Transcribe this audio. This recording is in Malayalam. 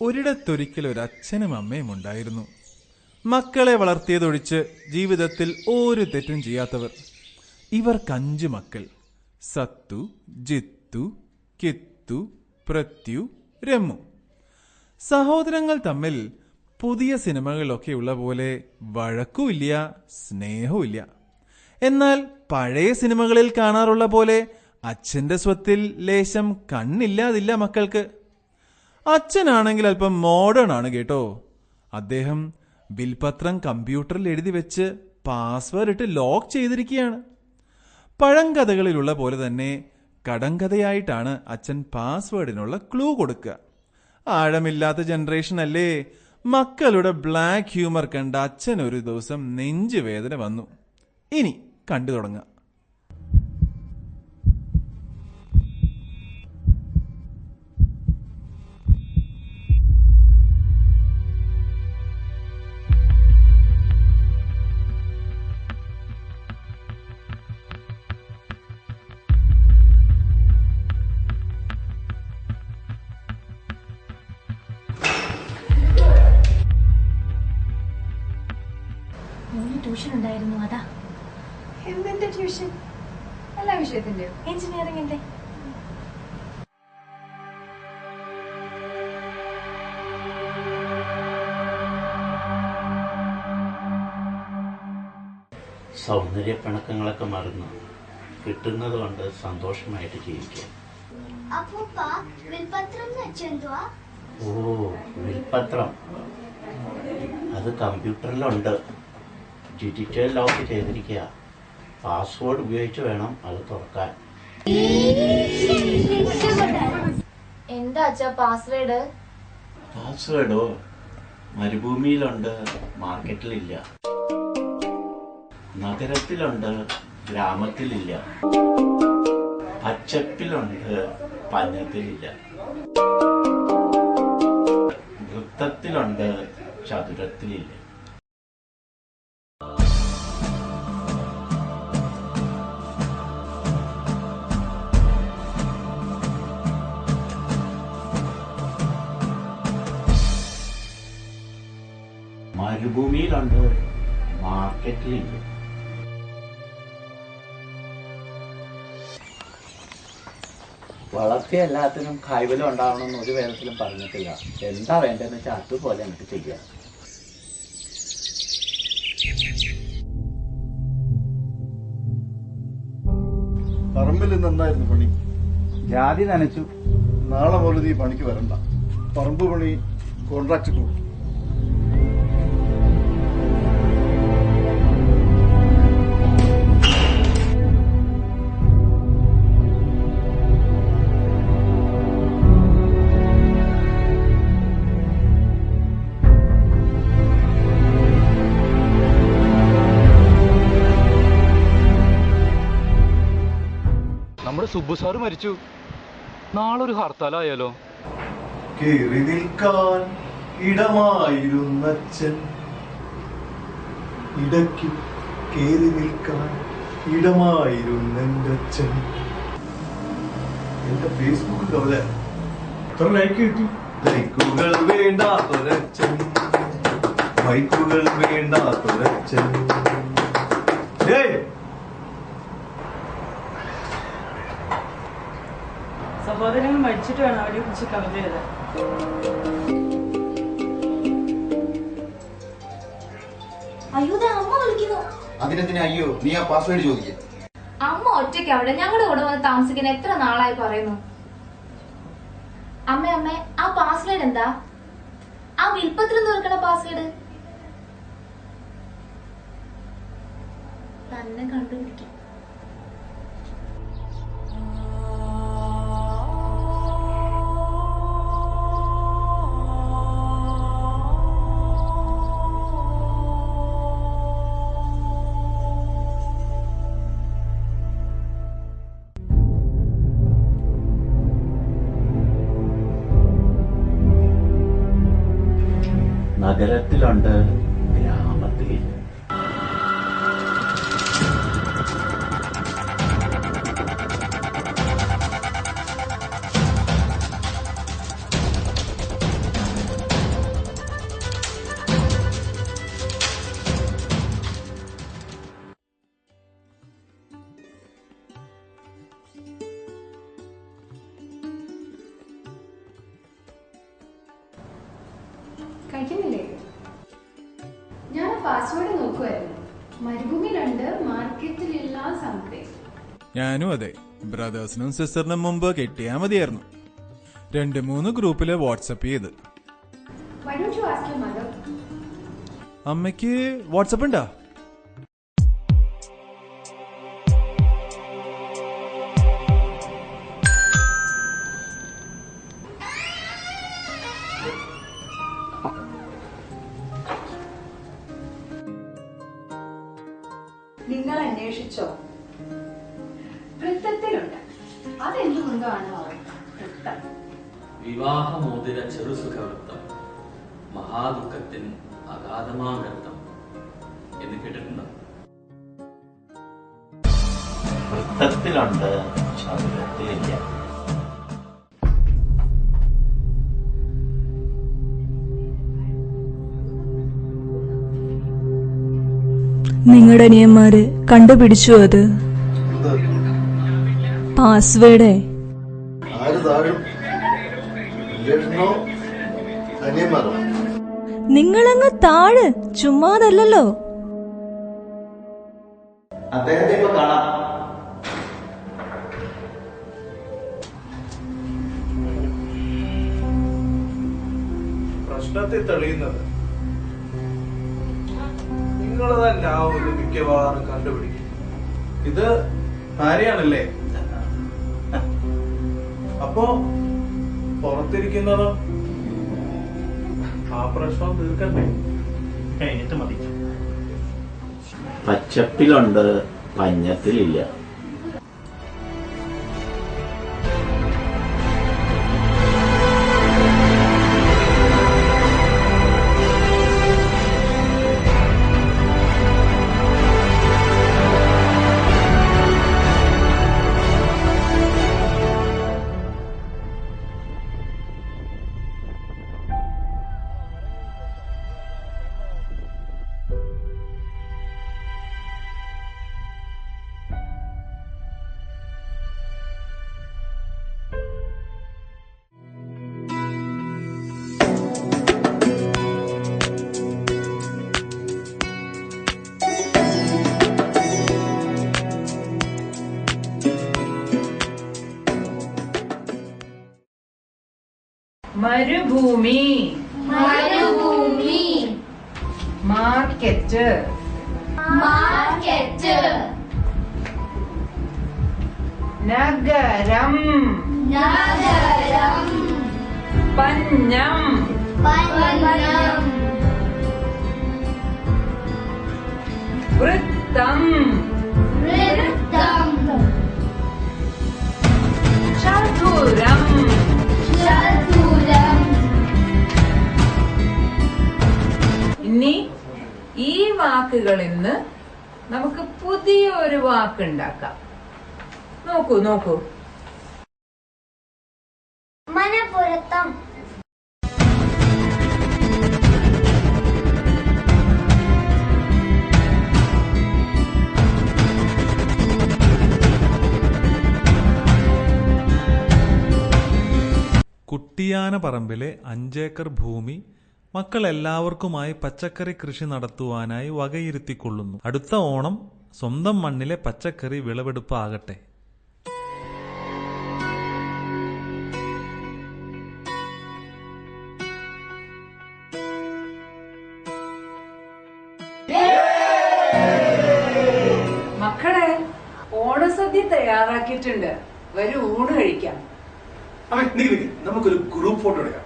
ഒരിടത്തൊരിക്കൽ ഒരു അച്ഛനും അമ്മയും ഉണ്ടായിരുന്നു. മക്കളെ വളർത്തിയതൊഴിച്ച് ജീവിതത്തിൽ ഒരു തെറ്റും ചെയ്യാത്തവർ. ഇവർക്ക് 5 മക്കൾ: സത്തു, ജിത്തു, കിത്തു, പ്രത്യു, രമു. സഹോദരങ്ങൾ തമ്മിൽ പുതിയ സിനിമകളിലൊക്കെയുള്ള പോലെ വഴക്കുമില്ല, സ്നേഹവുമില്ല. എന്നാൽ പഴയ സിനിമകളിൽ കാണാറുള്ള പോലെ അച്ഛന്റെ സ്വത്തിൽ ലേശം കണ്ണില്ലാതില്ല മക്കൾക്ക്. അച്ഛനാണെങ്കിൽ അല്പം മോഡേൺ ആണ് കേട്ടോ. അദ്ദേഹം ബിൽപത്രം കമ്പ്യൂട്ടറിൽ എഴുതി വെച്ച് പാസ്വേഡ് ഇട്ട് ലോക്ക് ചെയ്തിരിക്കുകയാണ്. പഴങ്കഥകളിലുള്ള പോലെ തന്നെ കടങ്കഥയായിട്ടാണ് അച്ഛൻ പാസ്വേഡിനുള്ള ക്ലൂ കൊടുക്കുക. ആഴമില്ലാത്ത ജനറേഷൻ അല്ലേ. മക്കളുടെ ബ്ലാക്ക് ഹ്യൂമർ കണ്ട അച്ഛൻ ഒരു ദിവസം നെഞ്ചുവേദന വന്നു. ഇനി കണ്ടു തുടങ്ങാം. ട്യൂഷൻ ഉണ്ടായിരുന്നു. അതാ. എന്തിന്റെ ട്യൂഷൻ? എല്ലാ വിഷയത്തിന്റെയോ? എഞ്ചിനീയറിംഗിന്റെ. സൗന്ദര്യപ്പിണക്കങ്ങളൊക്കെ മറന്ന് കിട്ടുന്നത് കൊണ്ട് സന്തോഷമായിട്ട് ജീവിക്കുക. ഓ, വിൽപത്രം അത് കമ്പ്യൂട്ടറിലുണ്ട്. ഡിജിറ്റൽ ലോക്ക് ചെയ്തിരിക്കുക. പാസ്വേഡ് ഉപയോഗിച്ച് വേണം അത് തുറക്കാൻ. എന്താ അച്ഛാ പാസ്വേഡ്? പാസ്വേഡോ മരുഭൂമിയിലുണ്ട്, മാർക്കറ്റിലില്ല. നഗരത്തിലുണ്ട്, ഗ്രാമത്തിലില്ല. പച്ചപ്പിലുണ്ട്, പഞ്ഞത്തിലില്ല. വൃത്തത്തിലുണ്ട്, ചതുരത്തിലില്ല. മരുഭൂമിയിലുണ്ട്, മാർക്കറ്റിലില്ല. വളർത്തിയ എല്ലാത്തിനും കൈവലം ഉണ്ടാവണമെന്ന് ഒരു വേദത്തിലും പറഞ്ഞിട്ടില്ല. എന്താ വേണ്ടതെന്ന് വെച്ചാൽ അതുപോലെ നമുക്ക് ചെയ്യാം. പറമ്പിൽ നന്നായിരുന്നു പണി. ജാതി നനച്ചു. നാളെ മുതൽ നീ പണിക്ക് വരണ്ട. പറമ്പ് പണി കോൺട്രാക്ട് കൊടുക്കും. നമ്മുടെ സുബ്ബു സാറ് മരിച്ചു. നാളൊരു ഹർത്താലായാലോ? കേറി നിൽക്കാൻ ഇടമായിരുന്നച്ഛൻ, ഇടയ്ക്ക് കേറി നിൽക്കാൻ ഇടമായിരുന്നെൻ്റച്ഛൻ. എന്റെ ഫേസ്ബുക്കിൽ അവിടെ എത്ര ലൈക്ക് കിട്ടി? ലൈക്കുകൾ വേണ്ടാത്തൊരച്ഛൻ, മൈക്കുകൾ വേണ്ടാത്തൊരച്ഛൻ. സഹോദരങ്ങൾ മരിച്ചിട്ട് വേണം അവരെ കുറിച്ച് കവിത എഴുതാൻ. അയ്യോ, അമ്മ വിളിക്കുന്നു. അതിനെന്തിനാ അയ്യോ നീ ആ പാസ്വേഡ് ചോദിക്കുക? അമ്മ ഒറ്റയ്ക്ക് അവിടെ ഞങ്ങളുടെ കൂടെ വന്ന് താമസിക്കുന്ന എത്ര നാളായി പറയുന്നു. അമ്മ ആ പാസ്വേഡ് എന്താ? ആ വിൽപ്പത്രം തുറക്കണ പാസ്വേഡ് തന്നെ കണ്ടുപിടിക്കും. നഗരത്തിലുണ്ട്, ഗ്രാമത്തിലില്ല. കഴിക്കുന്നില്ലേ? ഞാൻ പാസ്വേഡ് നോക്കുമായിരുന്നു. മരുഭൂമിയിലുണ്ട്, മാർക്കറ്റിലില്ല, സംതിങ്. ഞാനും അതെ. ബ്രദേഴ്സിനും സിസ്റ്ററിനും മുമ്പ് കെട്ടിയാ മതിയായിരുന്നു. 2-3 ഗ്രൂപ്പില് വാട്സപ്പ് ചെയ്ത്. Why don't you ask your mother? അമ്മയ്ക്ക് വാട്സപ്പ് ഉണ്ടാ? നിങ്ങൾ അന്വേഷിച്ചോ? വൃത്തത്തിലുണ്ട്. അതെന്തുകൊണ്ടാണ് വൃത്തം? വിവാഹമോതിര ചെറുസുഖവൃത്തം, മഹാദുഃഖത്തിൻ അഗാധമാവൃത്തം എന്ന് കേട്ടിട്ടുണ്ടോ? വൃത്തത്തിലുണ്ട്, ചതുരത്തിലില്ല. നിങ്ങളുടെ അനിയന്മാര് കണ്ടുപിടിച്ചു അത് പാസ്വേഡ്. ആര് താഴും? റിലേഷനോ അനിയന്മാരോ? നിങ്ങളങ്ങ് താഴ്, ചുമ്മാതല്ലോ. അദ്ദേഹത്തെ ഇപ്പൊ കാണാം. പ്രശ്നത്തെ തെളിയുന്നത് നിങ്ങൾ തന്നെ ആ ഒരു മിക്കവാറും കണ്ടുപിടിക്കും. ഇത് ഭാര്യയാണല്ലേ? അപ്പോ പുറത്തിരിക്കുന്നതോ? ആ പ്രശ്നം തീർക്കണ്ടേ? കഴിഞ്ഞിട്ട് മതി. പച്ചപ്പിലുണ്ട്, പഞ്ഞത്തിലില്ല. മരുഭൂമി, മരുഭൂമി, മാർക്കറ്റ്, മാർക്കറ്റ്, നഗരം, നഗരം, പഞ്ഞം, പഞ്ഞം, വൃത്തം, വൃത്തം, ചതുരം, ചതുരം. ഇനി ഈ വാക്കുകളിൽ നിന്ന് നമുക്ക് പുതിയ ഒരു വാക്കുണ്ടാക്കാം. നോക്കൂ നോക്കൂ. മനപ്പുറത്തം, കുട്ടിയാന പറമ്പിലെ 5 ഏക്കർ ഭൂമി മക്കൾ എല്ലാവർക്കുമായി പച്ചക്കറി കൃഷി നടത്തുവാനായി വകയിരുത്തിക്കൊള്ളുന്നു. അടുത്ത ഓണം സ്വന്തം മണ്ണിലെ പച്ചക്കറി വിളവെടുപ്പ് ആകട്ടെ. മക്കളെ, ഓണസദ്യ തയ്യാറാക്കിയിട്ടുണ്ട്. വരൂ, ഊണ് കഴിക്കാം. നമുക്കൊരു ഗ്രൂപ്പ് ഫോട്ടോ എടുക്കാം.